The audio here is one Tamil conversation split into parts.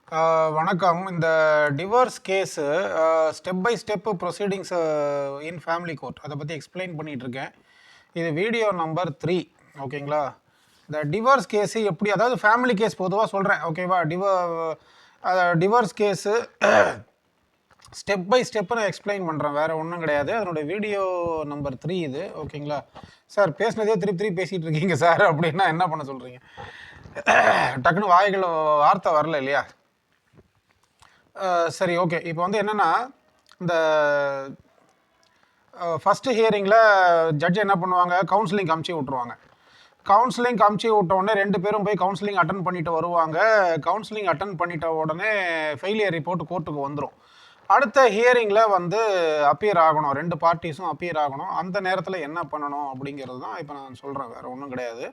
வணக்கம். இந்த divorce case step by step proceedings in family court அதை பற்றி எக்ஸ்பிளைன் பண்ணிகிட்ருக்கேன். இது வீடியோ நம்பர் 3. ஓகேங்களா? இந்த டிவோர்ஸ் கேஸு எப்படி, அதாவது ஃபேமிலி கேஸ் பொதுவாக சொல்கிறேன். ஓகேவா? Divorce case step by step நான் எக்ஸ்பிளைன் பண்ணுறேன், வேறு ஒன்றும் கிடையாது. அதனுடைய வீடியோ நம்பர் 3 இது. ஓகேங்களா? சார் பேசினதே திருப்பி பேசிகிட்டு இருக்கீங்க சார் அப்படின்னா என்ன பண்ண சொல்கிறீங்க? டக்குன்னு வாய்கள் வார்த்தை வரல இல்லையா? சரி, ஓகே. இப்போ வந்து என்னென்னா, இந்த ஃபஸ்ட்டு ஹியரிங்கில் ஜட்ஜ் என்ன பண்ணுவாங்க, கவுன்சிலிங் அமுச்சு விட்ருவாங்க. கவுன்சிலிங் அமுச்சு விட்ட உடனே 2 பேரும் போய் கவுன்சிலிங் அட்டன் பண்ணிட்டு வருவாங்க. கவுன்சிலிங் அட்டன் பண்ணிட்ட உடனே ஃபெயிலியர் ரிப்போர்ட் கோர்ட்டுக்கு வந்துடும். அடுத்த ஹியரிங்கில் வந்து அப்பியர் ஆகணும், 2 பார்ட்டிஸும் அப்பியர் ஆகணும். அந்த நேரத்தில் என்ன பண்ணணும் அப்படிங்கிறது தான் இப்போ நான் சொல்கிறேன், வேறு ஒன்றும் கிடையாது.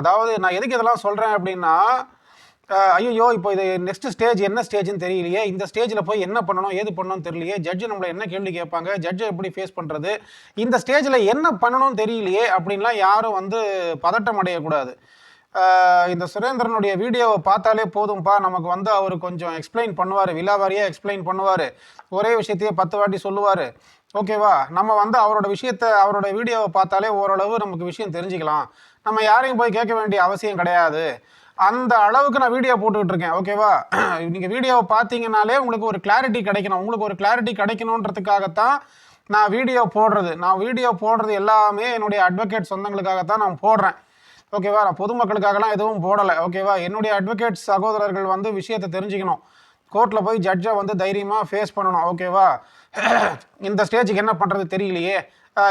அதாவது நான் எதுக்கு இதெல்லாம் சொல்கிறேன் அப்படின்னா, ஐயோ இப்போ இது நெக்ஸ்ட் ஸ்டேஜ் என்ன ஸ்டேஜ்னு தெரியலையே, இந்த ஸ்டேஜில் போய் என்ன பண்ணணும் ஏது பண்ணணும்னு தெரியலையே, ஜட்ஜு நம்மளை என்ன கேள்வி கேட்பாங்க, ஜட்ஜை எப்படி ஃபேஸ் பண்ணுறது, இந்த ஸ்டேஜில் என்ன பண்ணணும்னு தெரியலையே அப்படின்லாம் யாரும் வந்து பதட்டம் அடையக்கூடாது. இந்த சுரேந்திரனுடைய வீடியோவை பார்த்தாலே போதும்பா, நமக்கு வந்து அவர் கொஞ்சம் எக்ஸ்பிளைன் பண்ணுவார், விலாவாரியாக எக்ஸ்பிளைன் பண்ணுவார், ஒரே விஷயத்தையே 10 வாட்டி சொல்லுவார். ஓகேவா? நம்ம வந்து அவரோட வீடியோவை பார்த்தாலே ஓரளவு நமக்கு விஷயம் தெரிஞ்சுக்கலாம். நம்ம யாரையும் போய் கேட்க வேண்டிய அவசியம் கிடையாது. அந்த அளவுக்கு நான் வீடியோ போட்டுக்கிட்டு இருக்கேன். ஓகேவா? நீங்கள் வீடியோவை பார்த்தீங்கன்னாலே உங்களுக்கு ஒரு கிளாரிட்டி கிடைக்கணும். உங்களுக்கு ஒரு கிளாரிட்டி கிடைக்கணுன்றதுக்காகத்தான் நான் வீடியோ போடுறது எல்லாமே என்னுடைய அட்வொகேட் சொந்தங்களுக்காகத்தான் நான் போடுறேன். ஓகேவா? நான் பொதுமக்களுக்காகலாம் எதுவும் போடலை. ஓகேவா? என்னுடைய அட்வொகேட் சகோதரர்கள் வந்து விஷயத்தை தெரிஞ்சுக்கணும், கோர்ட்டில் போய் ஜட்ஜை வந்து தைரியமாக ஃபேஸ் பண்ணணும். ஓகேவா? இந்த ஸ்டேஜுக்கு என்ன பண்ணுறது தெரியலையே,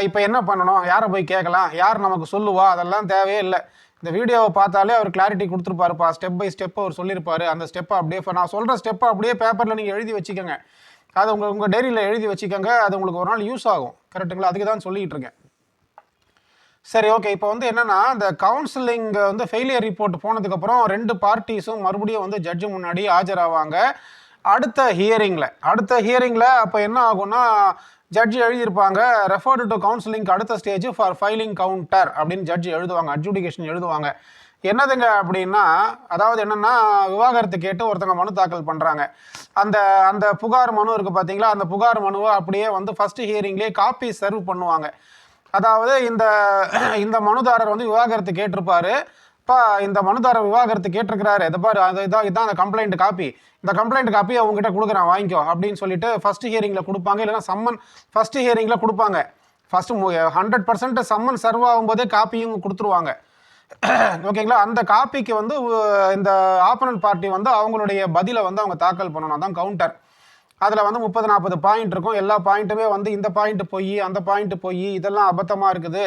இப்போ என்ன பண்ணணும், யாரை போய் கேட்கலாம், யார் நமக்கு சொல்லுவா, அதெல்லாம் தேவையே இல்லை. இந்த வீடியோவை பார்த்தாலே அவர் கிளாரிட்டி கொடுத்துருப்பாருப்பா, ஸ்டெப் பை ஸ்டெப் அவர் சொல்லியிருப்பாரு. அந்த ஸ்டெப்பை அப்படியே நான் சொல்கிற ஸ்டெப்பை அப்படியே பேப்பரில் நீங்கள் எழுதி வச்சுக்கோங்க, அது உங்கள் டைரியில் எழுதி வச்சுக்கோங்க, அது உங்களுக்கு ஒரு நாள் யூஸ் ஆகும். கரெக்டுங்களா? அதுக்கு தான் சொல்லிகிட்டு இருக்கேன். சரி, ஓகே. இப்போ வந்து என்னென்னா, இந்த கவுன்சிலிங் வந்து ஃபெயிலியர் ரிப்போர்ட் போனதுக்கப்புறம் 2 பார்ட்டிஸும் மறுபடியும் வந்து ஜட்ஜு முன்னாடி ஆஜராவாங்க அடுத்த ஹியரிங்கில். அப்போ என்ன ஆகும்னா, ஜட்ஜி எழுதியிருப்பாங்க, ரெஃபர்டு டு கவுன்சிலிங்க்கு அடுத்த ஸ்டேஜ் ஃபார் ஃபைலிங் கவுண்டர் அப்படின்னு ஜட்ஜி எழுதுவாங்க, அட்ஜுடிகேஷன் எழுதுவாங்க. என்னதுங்க அப்படின்னா, அதாவது என்னென்னா, விவாகரத்து கேட்டு ஒருத்தங்க மனு தாக்கல் பண்ணுறாங்க. அந்த அந்த புகார் மனு இருக்குது பார்த்தீங்களா, அந்த புகார் மனுவை அப்படியே வந்து ஃபஸ்ட்டு ஹியரிங்லேயே காப்பி சர்வ் பண்ணுவாங்க. அதாவது இந்த மனுதாரர் வந்து விவாகரத்து கேட்டிருப்பாரு, இப்போ இந்த மனுதாரர் விவாகரத்து கேட்டிருக்கிறாரு, இதை பாரு, இதுதான் அந்த கம்ப்ளைண்ட் காப்பி, இந்த கம்ப்ளைண்ட் காப்பி அவங்ககிட்ட கொடுக்குறேன் வாங்கிக்கோ அப்படின்னு சொல்லிட்டு ஃபஸ்ட்டு ஹியரிங்கில் கொடுப்பாங்க. இல்லைனா சம்மன் ஃபஸ்ட்டு ஹியரிங்கில் கொடுப்பாங்க. ஃபஸ்ட்டு 100% சம்மன் சர்வ் ஆகும்போதே காப்பியும் கொடுத்துருவாங்க. ஓகேங்களா? அந்த காப்பிக்கு வந்து இந்த ஆப்பனன்ட் பார்ட்டி வந்து அவங்களுடைய பதிலை வந்து அவங்க தாக்கல் பண்ணணும், அதான் கவுண்டர். அதில் வந்து 30-40 பாயிண்ட் இருக்கும். எல்லா பாயிண்ட்டுமே வந்து இந்த பாயிண்ட் பொய், அந்த பாயிண்ட் பொய், இதெல்லாம் அபத்தமாக இருக்குது,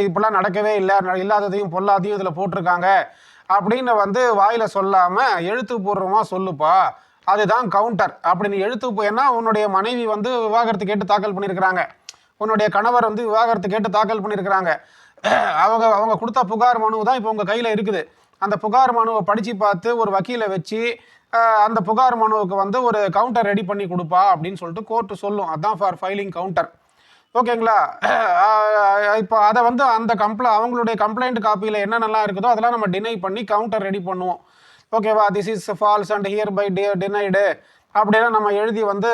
இப்படிலாம் நடக்கவே இல்லை, இல்லாததையும் பொல்லாதையும் இதில் போட்டிருக்காங்க அப்படின்னு வந்து வாயில் சொல்லாமல் எழுத்துப்பூர்வமாக சொல்லுப்பா, அதுதான் கவுண்டர் அப்படின்னு ஏன்னா உன்னுடைய மனைவி வந்து விவாகரத்து கேட்டு தாக்கல் பண்ணியிருக்கிறாங்க, உன்னுடைய கணவர் வந்து விவாகரத்து கேட்டு தாக்கல் பண்ணியிருக்கிறாங்க, அவங்க கொடுத்த புகார் மனு தான் இப்போ உங்கள் கையில் இருக்குது. அந்த புகார் மனுவை படித்து பார்த்து ஒரு வக்கீலை வச்சு அந்த புகார் மனுவுக்கு வந்து ஒரு கவுண்டர் ரெடி பண்ணி கொடுப்பா அப்படின்னு சொல்லிட்டு கோர்ட்டு சொல்லும். அதுதான் ஃபார் ஃபைலிங் கவுண்டர். ஓகேங்களா? இப்போ அதை வந்து அவங்களுடைய கம்ப்ளைண்ட் காப்பியில் என்னென்னலாம் இருக்குதோ அதெல்லாம் நம்ம டினை பண்ணி கவுண்டர் ரெடி பண்ணுவோம். ஓகேவா? This is false and here by denied அப்படிலாம் நம்ம எழுதி வந்து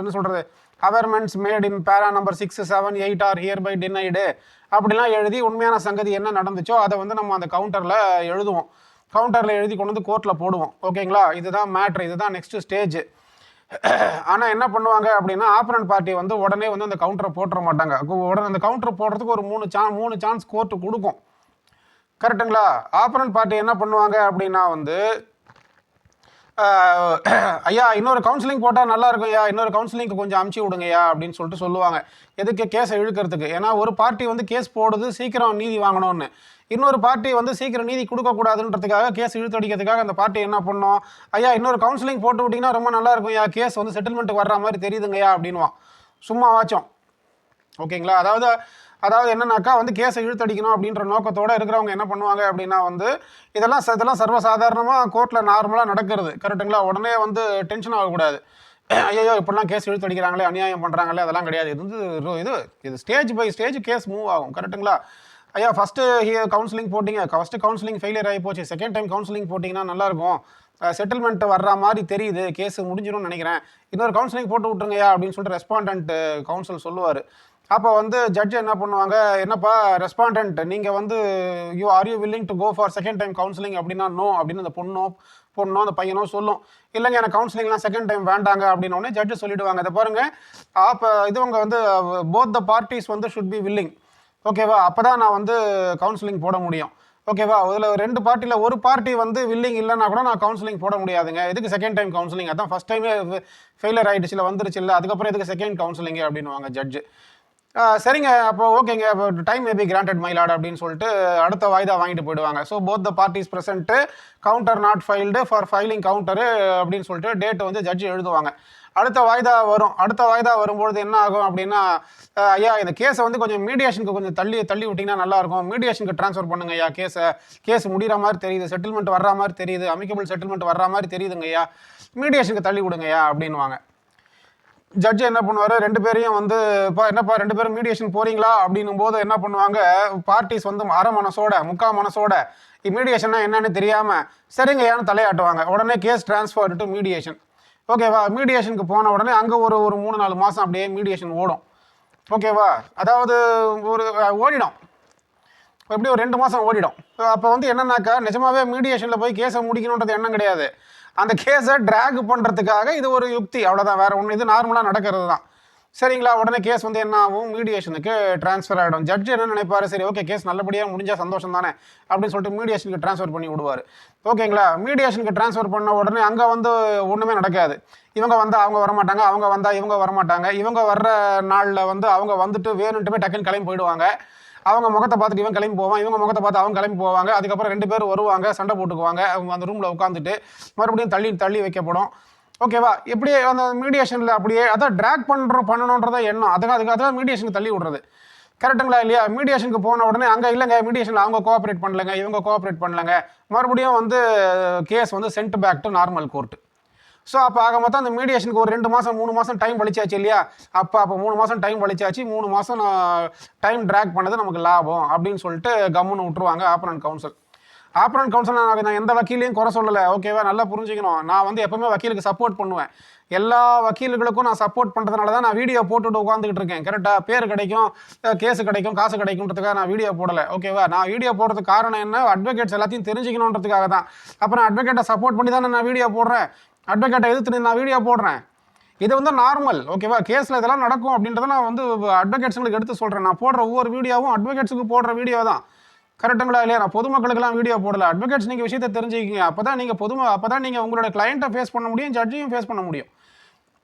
என்ன சொல்கிறது, அவேர்மெண்ட்ஸ் made in para number 6, 7, 8 are here by denied அப்படிலாம் எழுதி உண்மையான சங்கதி என்ன நடந்துச்சோ அதை வந்து நம்ம அந்த கவுண்டரில் எழுதுவோம். கவுண்டரில் எழுதி கொண்டு வந்து கோர்ட்டில் போடுவோம். ஓகேங்களா? இதுதான் மேட்ரு, இதுதான் நெக்ஸ்ட் ஸ்டேஜ். ஆனால் என்ன பண்ணுவாங்க அப்படின்னா, ஆப்பனன்ட் பார்ட்டி வந்து உடனே வந்து அந்த கவுண்டரை போட்டுற மாட்டாங்க. உடனே அந்த கவுண்டர் போடுறதுக்கு ஒரு 3 சான்ஸ் கோர்ட்டு கொடுக்கும். கரெக்டுங்களா? ஆப்பனன்ட் பார்ட்டி என்ன பண்ணுவாங்க அப்படின்னா வந்து, ஐயா இன்னொரு கவுன்சிலிங் போட்டால் நல்லா இருக்கும் ஐயா, இன்னொரு கவுன்சிலிங்க்கு கொஞ்சம் அமுச்சு விடுங்கய்யா அப்படின்னு சொல்லிட்டு சொல்லுவாங்க. எதுக்கு? கேஸை இழுக்கிறதுக்கு. ஏன்னா ஒரு பார்ட்டி வந்து கேஸ் போடுது சீக்கிரம் நீதி வாங்கணும்னு, இன்னொரு பார்ட்டி வந்து சீக்கிரம் நீதி கொடுக்கக்கூடாதுன்றதுக்காக கேஸ் இழுத்தடிக்கிறதுக்காக அந்த பார்ட்டி என்ன பண்ணோம், ஐயா இன்னொரு கவுன்சிலிங் போட்டு விட்டிங்கன்னா ரொம்ப நல்லா இருக்கும் ஐயா, கேஸ் வந்து செட்டில்மெண்ட்டுக்கு வர்ற மாதிரி தெரியுதுங்கய்யா அப்படின்வான், சும்மா வாச்சோம். ஓகேங்களா? அதாவது என்னன்னாக்கா வந்து கேஸை இழுத்தடிக்கணும் அப்படின்ற நோக்கத்தோடு இருக்கிறவங்க என்ன பண்ணுவாங்க அப்படின்னா வந்து இதெல்லாம் சர்வசாதாரணமாக கோர்ட்டில் நார்மலாக நடக்கிறது. கரெக்டுங்களா? உடனே வந்து டென்ஷன் ஆகக்கூடாது, ஐயோ இப்படிலாம் கேஸ் இழுத்தடிக்கிறாங்களே, அநியாயம் பண்ணுறாங்களே, அதெல்லாம் கிடையாது. இது stage by stage case move ஆகும். கரெக்டுங்களா? ஐயா ஃபஸ்ட்டு கவுன்சிலிங் போட்டிங்க, ஃபஸ்ட்டு கவுன்சிலிங் ஃபெயிலியர் ஆகி போச்சு, செகண்ட் டைம் கவுன்சிலிங் போட்டிங்கன்னா நல்லாயிருக்கும், செட்டில்மெண்ட் வர்ற மாதிரி தெரியுது, கேஸ் முடிஞ்சிடும்னு நினைக்கிறேன், இன்னொரு கவுன்சிலிங் போட்டு விட்ருங்கய்யா அப்படின்னு சொல்லிட்டு ரெஸ்பாண்டன்ட் கவுன்சில் சொல்லுவார். அப்போ வந்து ஜட்ஜ் என்ன பண்ணுவாங்க, என்னப்பா ரெஸ்பாண்டன்ட் நீங்கள் வந்து are you willing to go for second time counselling அப்படின்னா நோ அப்படின்னு அந்த பொண்ணோ அந்த பையனோ சொல்லும். இல்லைங்க எனக்கு கவுன்சிலிங்லாம் செகண்ட் டைம் வேண்டாங்க அப்படின்னோடனே ஜட்ஜு சொல்லிவிடுவாங்க, இதை பாருங்கள் அப்போ இதுவங்க வந்து போத் த பார்ட்டிஸ் வந்து ஷுட் பி வில்லிங், ஓகேவா, அப்போ தான் நான் வந்து கவுன்சிலிங் போட முடியும், ஓகேவா. இதில் 2 பார்ட்டியில் ஒரு பார்ட்டி வந்து வில்லிங் இல்லைன்னா கூட நான் கவுன்சிலிங் போட முடியாதுங்க, எதுக்கு செகண்ட் டைம் கவுன்சிலிங், அதான் ஃபஸ்ட் டைமே ஃபெயிலியர் ஆகிடுச்சு இல்லை வந்துருச்சு இல்லை, அதுக்கப்புறம் எதுக்கு செகண்ட் கவுன்சிலிங் அப்படின்னுவாங்க ஜட்ஜு. சரிங்க அப்போ ஓகேங்க, அப்போ time may be granted my lord அப்படின்னு சொல்லிட்டு அடுத்த வாய்தா வாங்கிட்டு போயிடுவாங்க. So both the parties present, counter not filed for filing counter அப்படின்னு சொல்லிட்டு டேட் வந்து ஜட்ஜி எழுதுவாங்க. அடுத்த வாய்தா வரும். அடுத்த வாய்தா வரும்பொழுது என்ன ஆகும் அப்படின்னா, ஐயா இந்த கேஸை வந்து கொஞ்சம் மீடியேஷனுக்கு கொஞ்சம் தள்ளி விட்டிங்கன்னா நல்லாயிருக்கும், மீடியேஷனுக்கு ட்ரான்ஸ்ஃபர் பண்ணுங்க ஐயா, கேஸ் முடிகிற மாதிரி தெரியுது, செட்டில்மெண்ட் வர்ற மாதிரி தெரியுது, அமிக்கபிள் செட்டில்மெண்ட் வர்ற மாதிரி தெரியுதுங்க ஐயா, மீடியேஷனுக்கு தள்ளி விடுங்கய்யா அப்படின்வாங்க. ஜட்ஜ் என்ன பண்ணுவார், 2 பேரையும் வந்து இப்போ என்னப்பா 2 பேரும் மீடியேஷன் போகிறீங்களா அப்படின்னும் போது என்ன பண்ணுவாங்க, பார்ட்டிஸ் வந்து அரை மனசோட முக்கால் மனசோட மீடியேஷன்னா என்னன்னு தெரியாமல் சரிங்க ஏன்னு தலையாட்டுவாங்க. உடனே கேஸ் ட்ரான்ஸ்ஃபர் டு மீடியேஷன், ஓகேவா. மீடியேஷனுக்கு போன உடனே அங்கே ஒரு 3-4 மாதம் அப்படியே மீடியேஷன் ஓடும், ஓகேவா. அதாவது ஒரு ஓடிடும், எப்படி ஒரு 2 மாதம் ஓடிடும். அப்போ வந்து என்னன்னாக்கா நிஜமாவே மீடியேஷனில் போய் கேஸை முடிக்கணுன்றது எண்ணம் கிடையாது, அந்த கேஸை ட்ராக் பண்ணுறதுக்காக இது ஒரு யுக்தி, அவ்வளோதான், வேறு ஒன்று, இது நார்மலாக நடக்கிறது தான், சரிங்களா. உடனே கேஸ் வந்து என்ன ஆகும், மீடியேஷனுக்கு ட்ரான்ஸ்ஃபர் ஆகிடும். ஜட்ஜ் என்ன நினைப்பார், சரி ஓகே கேஸ் நல்லபடியாக முடிஞ்சால் சந்தோஷம் தானே அப்படின்னு சொல்லிட்டு மீடியேஷனுக்கு ட்ரான்ஸ்ஃபர் பண்ணி விடுவார், ஓகேங்களா. மீடியேஷனுக்கு ட்ரான்ஸ்ஃபர் பண்ண உடனே அங்கே வந்து ஒன்றுமே நடக்காது, இவங்க வந்தால் அவங்க வரமாட்டாங்க, அவங்க வந்தால் இவங்க வரமாட்டாங்க, இவங்க வர்ற நாளில் வந்து அவங்க வந்துட்டு வேணுன்ட்டு போய் டக்குன்னு கிளம்பி போயிடுவாங்க, அவங்க முகத்தை பார்த்துட்டு இவன் கிளம்பி போவான், இவங்க முகத்தை பார்த்து அவங்க கிளம்பி போவாங்க, அதுக்கப்புறம் 2 பேர் வருவாங்க, சண்டை போட்டுக்குவாங்க, அவங்க அந்த ரூமில் உட்காந்துட்டு மறுபடியும் தள்ளி வைக்கப்படும், ஓகேவா. இப்படியே அந்த மீடியேஷனில் அப்படியே அதான் ட்ராக் பண்ணணுன்றத எண்ணம், அதுக்காக மீடியேஷனுக்கு தள்ளி விடுறது, கரெக்டுங்களா இல்லையா. மீடியேஷனுக்கு போன உடனே அங்கே இல்லைங்க மீடியேஷனில் அவங்க கோஆப்ரேட் பண்ணலைங்க, இவங்க கோஆப்ரேட் பண்ணலைங்க, மறுபடியும் வந்து கேஸ் வந்து sent back to normal court. So அப்போ ஆக மொத்தம் அந்த மீடியேஷனுக்கு ஒரு 2 மாதம் 3 மாதம் டைம் வலிச்சாச்சு இல்லையா, அப்போ 3 மாதம் டைம் வலிச்சாச்சு, 3 மாதம் டைம் ட்ராக் பண்ணது நமக்கு லாபம் அப்படின்னு சொல்லிட்டு கம்முன்னு விட்டுருவாங்க ஆப்பரண்ட் கவுன்சில். ஆப்பரண்ட் கவுன்சில் நான் எந்த வக்கீலையும் குறை சொல்லலை, ஓகேவா, நல்லா புரிஞ்சுக்கணும். நான் வந்து எப்பவுமே வக்கீலுக்கு சப்போர்ட் பண்ணுவேன், எல்லா வக்கீல்களுக்கும் நான் சப்போர்ட் பண்ணுறதுனால தான் நான் வீடியோ போட்டுட்டு உட்காந்துக்கிட்டு இருக்கேன், கரெக்டாக. பேர் கிடைக்கும், கேஸு கிடைக்கும், காசு கிடைக்கும்ன்றதுக்காக நான் வீடியோ போடலை, ஓகேவா. நான் வீடியோ போடுறதுக்கு காரணம் என்ன, அட்வொகேட்ஸ் எல்லாத்தையும் தெரிஞ்சுக்கணுன்றதுக்காக தான். அப்புறம் அட்வொகேட்டை சப்போர்ட் பண்ணி தானே நான் வீடியோ போடுறேன், அட்வொகேட்டை எதிர்த்து நான் வீடியோ போடுறேன், இது வந்து நார்மல், ஓகேவா. கேஸில் இதெல்லாம் நடக்கும் அப்படின்றத நான் வந்து அட்வொகேட்ஸுங்களுக்கு எடுத்து சொல்கிறேன். நான் போடுற ஒவ்வொரு வீடியோவும் அட்வொகேட்ஸுக்கு போடுற வீடியோ தான், கரெக்டுங்களா இல்லையா. நான் பொதுமக்களுக்கெல்லாம் வீடியோ போடலை, அட்வொகேட்ஸ் நீங்கள் விஷயத்தை தெரிஞ்சுக்கிங்க, அப்போ தான் நீங்கள் உங்களோட கிளையண்ட்டை ஃபேஸ் பண்ண முடியும், ஜட்ஜையும் ஃபேஸ் பண்ண முடியும்,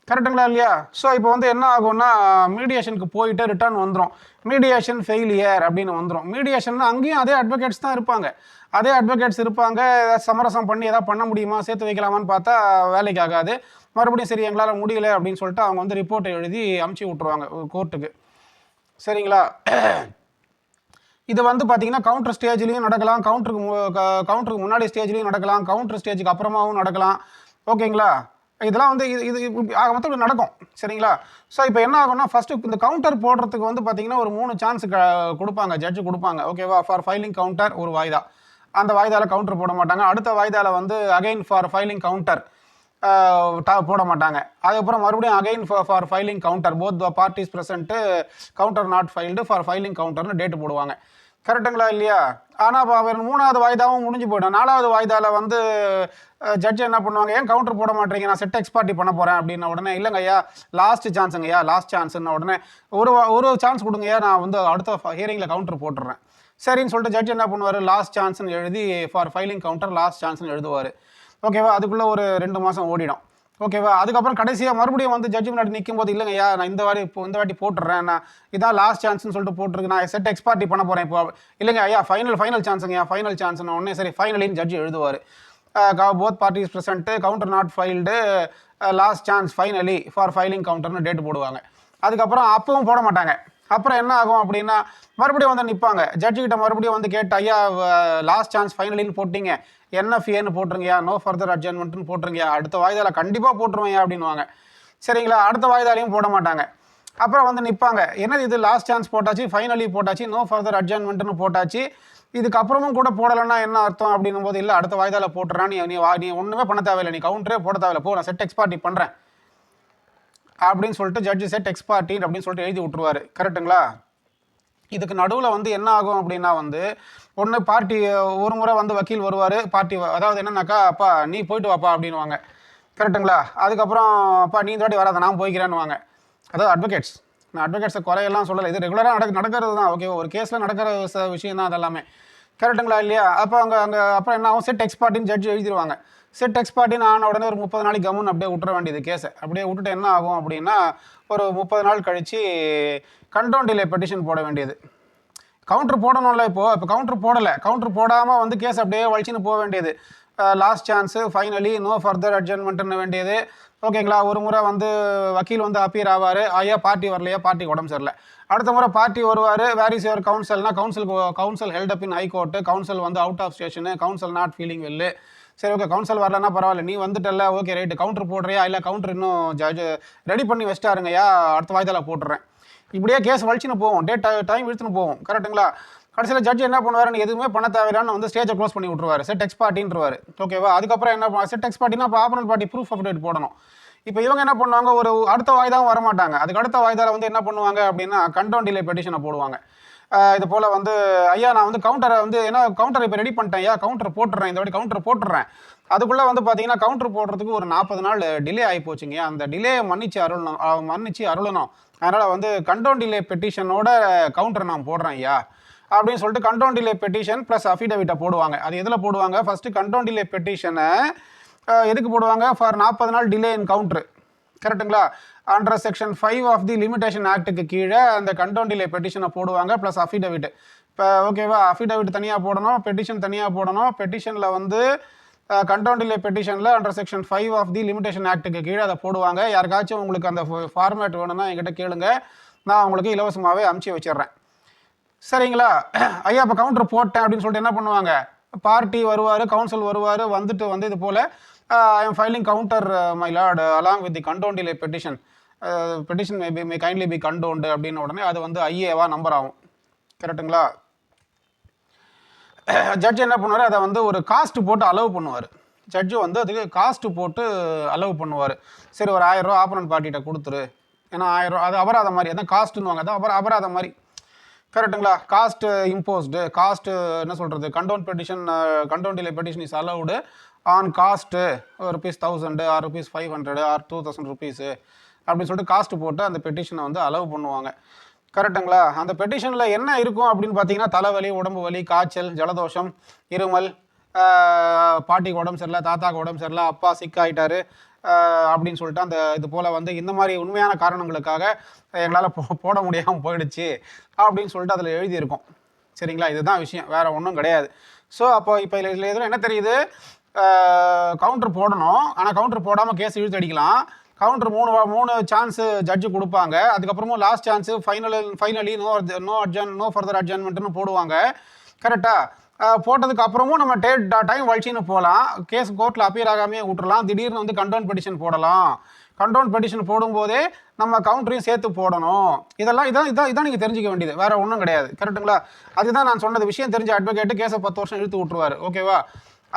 கரெக்டுங்களா இல்லையா. ஸோ இப்போ வந்து என்ன ஆகும்னா மீடியேஷனுக்கு போயிட்டு ரிட்டர்ன் வந்துடும், மீடியேஷன் ஃபெயிலியர் அப்படின்னு வந்துடும். மீடியேஷன் அங்கேயும் அதே அட்வொகேட்ஸ் தான் இருப்பாங்க, சமரசம் பண்ணி எதாவது பண்ண முடியுமா, சேர்த்து வைக்கலாமான்னு பார்த்தா வேலைக்கு ஆகாது, மறுபடியும் சரி எங்களால் முடியல அப்படின்னு சொல்லிட்டு அவங்க வந்து ரிப்போர்ட்டை எழுதி அமுச்சு விட்ருவாங்க கோர்ட்டுக்கு, சரிங்களா. இது வந்து பார்த்தீங்கன்னா கவுண்டர் ஸ்டேஜ்லேயும் நடக்கலாம், கவுண்டருக்கு முன்னாடி ஸ்டேஜ்லேயும் நடக்கலாம், கவுண்டர் ஸ்டேஜுக்கு அப்புறமாவும் நடக்கலாம், ஓகேங்களா. இதெல்லாம் வந்து இது ஆக மொத்தம் இப்படி நடக்கும், சரிங்களா. ஸோ இப்போ என்ன ஆகும்னா ஃபஸ்ட்டு இந்த கவுண்டர் போடுறதுக்கு வந்து பார்த்தீங்கன்னா ஒரு 3 சான்ஸ் கொடுப்பாங்க, ஜட்ஜு கொடுப்பாங்க, ஓகேவா. ஃபார் ஃபைலிங் கவுண்டர் ஒரு வாய்தா, அந்த வாய்தாவில் கவுண்டர் போட மாட்டாங்க. அடுத்த வாய்தாவில் வந்து அகைன் ஃபார் ஃபைலிங் கவுண்டர் போட மாட்டாங்க. அதுக்கப்புறம் மறுபடியும் again for filing counter both the parties present counter not filed for filing கவுண்டர்னு டேட்டு போடுவாங்க, கரெக்டுங்களா இல்லையா. ஆனால் அவர் 3வது வாய்தாவும் முடிஞ்சு போய்டும். 4வது வாய்தாவில் வந்து ஜட்ஜ் என்ன பண்ணுவாங்க, ஏன் கவுண்டர் போட மாட்டேங்க, நான் செட் எக்ஸ்பார்ட்டி பண்ண போகிறேன் அப்படின்ன உடனே, இல்லைங்க ஐயா லாஸ்ட் சான்ஸுங்கய்யா, லாஸ்ட் சான்ஸ்ன்னு உடனே ஒரு சான்ஸ் கொடுங்கய்யா, நான் வந்து அடுத்த ஹியரிங்கில் கவுண்டர் போட்டுடுறேன், சரின்னு சொல்லிட்டு ஜட்ஜ் என்ன பண்ணுவார், லாஸ்ட் சான்ஸ்னு எழுதி ஃபார் ஃபைலிங் கவுண்டர் லாஸ்ட் சான்ஸ்னு எழுதுவார், ஓகேவா. அதுக்குள்ளே ஒரு 2 மாதம் ஓடிடும், ஓகேவா. அதுக்கப்புறம் கடைசியாக மறுபடியும் வந்து ஜட்ஜ் முன்னாடி நிற்கும் போது, இல்லைங்க ஐயா நான் இந்த வாட்டி போட்டுடுறேன், நான் இதான் லாஸ்ட் சான்ஸ்னு சொல்லிட்டு போட்டுருக்கு, நான் செட் எக்ஸ்பார்ட்டி பண்ண போகிறேன் இப்போ, இல்லைங்க ஐயா ஃபைனல் சான்ஸுங்க ஐயா, ஃபைனல் சான்ஸ்னு உடனே சரி ஃபைனலின்னு ஜட்ஜ் எழுதுவார். Both parties present counter not filed last chance finally for filing கவுண்டர்னு டேட் போடுவாங்க. அதுக்கப்புறம் அப்பவும் போட மாட்டாங்க. அப்புறம் என்ன ஆகும் அப்படின்னா மறுபடியும் வந்து நிற்பாங்க, ஜட்ஜுக்கிட்ட மறுபடியும் வந்து கேட்டு, ஐயா லாஸ்ட் சான்ஸ் ஃபைனலின்னு போட்டிங்க, என்எஃப்ஏன்னு போட்டுருங்கயா, நோ ஃபர்தர் அட்ஜர்ன்மெண்ட்னு போட்டுருங்கயா, அடுத்த வாய்தாவில் கண்டிப்பாக போட்டுருவேன் அப்படின்வாங்க, சரிங்களா. அடுத்த வாய்தாலையும் போட மாட்டாங்க. அப்புறம் வந்து நிற்பாங்க. என்னது இது லாஸ்ட் சான்ஸ் போட்டாச்சு, ஃபைனலி போட்டாச்சு, நோ ஃபர்தர் அட்ஜர்ன்மெண்ட்னு போட்டாச்சு, இதுக்கப்புறமும் கூட போடலைன்னா என்ன அர்த்தம் அப்படின்னும் போது, இல்லை அடுத்த வாய்தால போட்டுறான், நீ ஒன்றுமே பண்ண தேவையில்லை, நீ கவுண்டரே போட தேவையில்லை, போ நான் செட் எக்ஸ் பார்ட்டி பண்ணுறேன் அப்படின்னு சொல்லிட்டு ஜட்ஜு செட் எக்ஸ் பார்ட்டி அப்படின்னு சொல்லிட்டு எழுதி விட்டுருவாரு. கரெக்டுங்களா? இதுக்கு நடுவில் வந்து என்ன ஆகும் அப்படின்னா வந்து ஒன்று பார்ட்டி ஒரு முறை வந்து வக்கீல் வருவார், பார்ட்டி அதாவது என்னன்னாக்கா அப்பா நீ போயிட்டு வாப்பா அப்படின்வாங்க. கரெக்டுங்களா? அதுக்கப்புறம் அப்பா நீ இந்த வாட்டி வராத நான் போய்க்கிறேன்னுவாங்க. அதாவது அட்வொகேட்ஸ், நான் அட்வொகேட்ஸை குறையெல்லாம் சொல்லலை, இது ரெகுலராக நடக்கிறது தான். ஓகே, ஒரு கேஸில் நடக்கிற விஷயம் தான் அதெல்லாமே. கரெக்டுங்களா இல்லையா? அப்போ அப்புறம் என்ன ஆகும், செட் எக்ஸ் பார்ட்டின்னு ஜட்ஜ் எழுதிடுவாங்க. செட் எக்ஸ் பார்ட்டின்னு ஆன உடனே ஒரு 30 நாளைக்கு கம்முன்னு அப்படியே விட்டுற வேண்டியது கேஸை. அப்படியே விட்டுட்டு என்ன ஆகும் அப்படின்னா ஒரு 30 நாள் கழித்து கண்டோன் டிலே பெட்டிஷன் போட வேண்டியது. கவுண்டர் போடணும்ல, இப்போ கவுண்டர் போடலை, கவுண்டர் போடாமல் வந்து கேஸ் அப்படியே வலிச்சுன்னு போக வேண்டியது. Last chance, finally no further அட்ஜர்ன்மெண்ட்னு வேண்டியது. ஓகேங்களா? ஒரு முறை வந்து வக்கீல் வந்து அப்பியர் ஆவார், ஐயா பார்ட்டி வரலையா, பார்ட்டிக்கு உடம்பு சரியில்லை. அடுத்த முறை பார்ட்டி வருவார், வேர் இஸ் யுவர் கவுன்சில்னா counsel held up in high court, counsel வந்து out of station, counsel not feeling well. சரி ஓகே, கவுன்சில் வரலன்னா பரவாயில்ல, நீ வந்துட்டல, ஓகே ரைட்டு, கவுண்டர் போடுறியா, இல்லை கவுண்டர் இன்னும் ஜட்ஜ் ரெடி பண்ணி வச்சிட்டாருங்கய்யா, அடுத்த வாய்தால போட்டுறேன். இப்படியே கேஸ் வலிச்சுன்னு போவோம், டைம் இழுத்துன்னு போவோம். கரெக்டுங்களா? கடைசியில் ஜட்ஜ் என்ன பண்ணுவார், நீ எதுவுமே பண்ண தேவையில்லான்னு வந்து ஸ்டேஜை க்ளோஸ் பண்ணி விட்ருவார், செட் எக்ஸ் பார்ட்டின்றவார். ஓகேவா? அதுக்கப்புறம் என்ன செட் எக்ஸ் பார்ட்டினா இப்போ ஆப்போனன்ட் பார்ட்டி ப்ரூஃப் அப்டேட் போடணும். இப்போ இவங்க என்ன பண்ணுவாங்க, ஒரு அடுத்த வாய்தாவும் வரமாட்டாங்க, அதுக்கு அடுத்த வாய்தால வந்து என்ன பண்ணுவாங்க அப்படின்னா கண்டோன் டிலே பெட்டிஷனை போடுவாங்க. இது போல் வந்து ஐயா நான் வந்து கவுண்டரை வந்து ஏன்னா கவுண்டர் இப்போ ரெடி பண்ணிட்டேன் ஐயா, கவுண்டர் போட்டுறேன், இந்த வாட்டி கவுண்டர் போட்டுறேன். அதுக்குள்ளே வந்து பார்த்தீங்கன்னா கவுண்டர் போடுறதுக்கு ஒரு 40 நாள் டிலே ஆகி போச்சுங்க, அந்த டிலே மன்னிச்சு அருளணும். அதனால் வந்து கண்டோன் டிலே பெட்டிஷனோட கவுண்டரை நான் போடுறேன் ஐயா அப்படின்னு சொல்லிட்டு கண்டோன் டிலே பெட்டிஷன் ப்ளஸ் அஃபிடவிட்டை போடுவாங்க. அது எதில் போடுவாங்க, ஃபஸ்ட்டு கண்டோன் டிலே பெட்டிஷனை எதுக்கு போடுவாங்க, ஃபார் 40 நாள் டிலே இன் கவுண்டர். கரெக்டுங்களா? Under section 5 of the limitation ஆக்டுக்கு கீழே அந்த கண்டோன் டிலே பெட்டிஷனை போடுவாங்க ப்ளஸ் அஃபிடவிட். இப்போ ஓகேவா, அஃபிடவிட் தனியாக போடணும், பெட்டிஷன் தனியாக போடணும். பெட்டிஷனில் வந்து கண்டோன் டிலே பெட்டிஷனில் under section 5 of the limitation ஆக்டுக்கு கீழே அதை போடுவாங்க. யாருக்காச்சும் உங்களுக்கு அந்த ஃபார்மேட் வேணும்னா என்கிட்ட கேளுங்க, நான் உங்களுக்கு இலவசமாகவே அமுச்சு வச்சிடுறேன். சரிங்களா? ஐயா இப்போ கவுண்டர் போட்டேன் அப்படின்னு சொல்லிட்டு என்ன பண்ணுவாங்க, பார்ட்டி வருவார், கவுன்சில் வருவார், வந்துட்டு வந்து இது போல் I am filing counter my lord along with the condone delay petition, petition may kindly be condoned அப்படின்னு உடனே அது வந்து ஐஏவா நம்பர் ஆகும். கரெக்டுங்களா? ஜட்ஜ் என்ன பண்ணுவார், அதை வந்து ஒரு காஸ்ட் போட்டு அலோவ் பண்ணுவார். ஜட்ஜு வந்து அதுக்கு காஸ்ட்டு போட்டு அலோவ் பண்ணுவார். சரி ஒரு 1000 ரூபா ஆப்போனன்ட் பார்ட்டிகிட்ட கொடுத்துரு, ஏன்னா 1000 ரூபா அது அபராதம் மாதிரி, அதான் காஸ்ட்டுன்னு அதான் அபராதம் மாதிரி. கரெக்டுங்களா? காஸ்ட் இம்போஸ்டு, காஸ்ட்டு என்ன சொல்கிறது, condone delay petition is allowed on cost ₹1000 or ₹500 or 2000 rupees அப்படின்னு சொல்லிட்டு காஸ்ட்டு போட்டு அந்த பெட்டிஷனை வந்து அலோவ் பண்ணுவாங்க. கரெக்டுங்களா? அந்த பெட்டிஷனில் என்ன இருக்கும் அப்படின்னு பார்த்தீங்கன்னா தலைவலி, உடம்பு வலி, காய்ச்சல், ஜலதோஷம், இருமல், பாட்டிக்கு உடம்பு சரியில்லை, தாத்தாக்கு உடம்பு சரியில்லை, அப்பா சிக் ஆகிட்டாரு அப்படின்னு சொல்லிட்டு அந்த இது போல் வந்து இந்த மாதிரி உண்மையான காரணங்களுக்காக எங்களால் போட முடியாமல் போயிடுச்சு அப்படின்னு சொல்லிட்டு அதில் எழுதியிருக்கோம். சரிங்களா? இதுதான் விஷயம், வேறு ஒன்றும் கிடையாது. ஸோ அப்போ இப்போ இதில் எதில் என்ன தெரியுது, கவுண்டர் போடணும், ஆனால் கவுண்டர் போடாமல் கேஸ் இழுத்து அடிக்கலாம். கவுண்டர் 3 சான்ஸு ஜட்ஜு கொடுப்பாங்க. அதுக்கப்புறமும் last chance finally no further அட்ஜர்ன்மெண்ட்னு போடுவாங்க. கரெக்டாக? போட்டதுக்கு அப்புறமும் நம்ம டைம் வலிச்சின்னு போகலாம், கேஸ் கோர்ட்டில் அப்பியர் ஆகாமே விட்டுறலாம், திடீர்னு வந்து கண்டோன் பெட்டிஷன் போடலாம். கண்டோன் பெட்டிஷன் போடும்போதே நம்ம கவுண்டரையும் சேர்த்து போடணும். இதான் நீங்கள் தெரிஞ்சிக்க வேண்டியது, வேறு ஒன்றும் கிடையாது. கரெக்டுங்களா? அதுதான் நான் சொன்னது, விஷயம் தெரிஞ்ச அட்வொகேட்டு கேஸை 10 வருஷம் இழுத்து விட்டுருவார். ஓகேவா?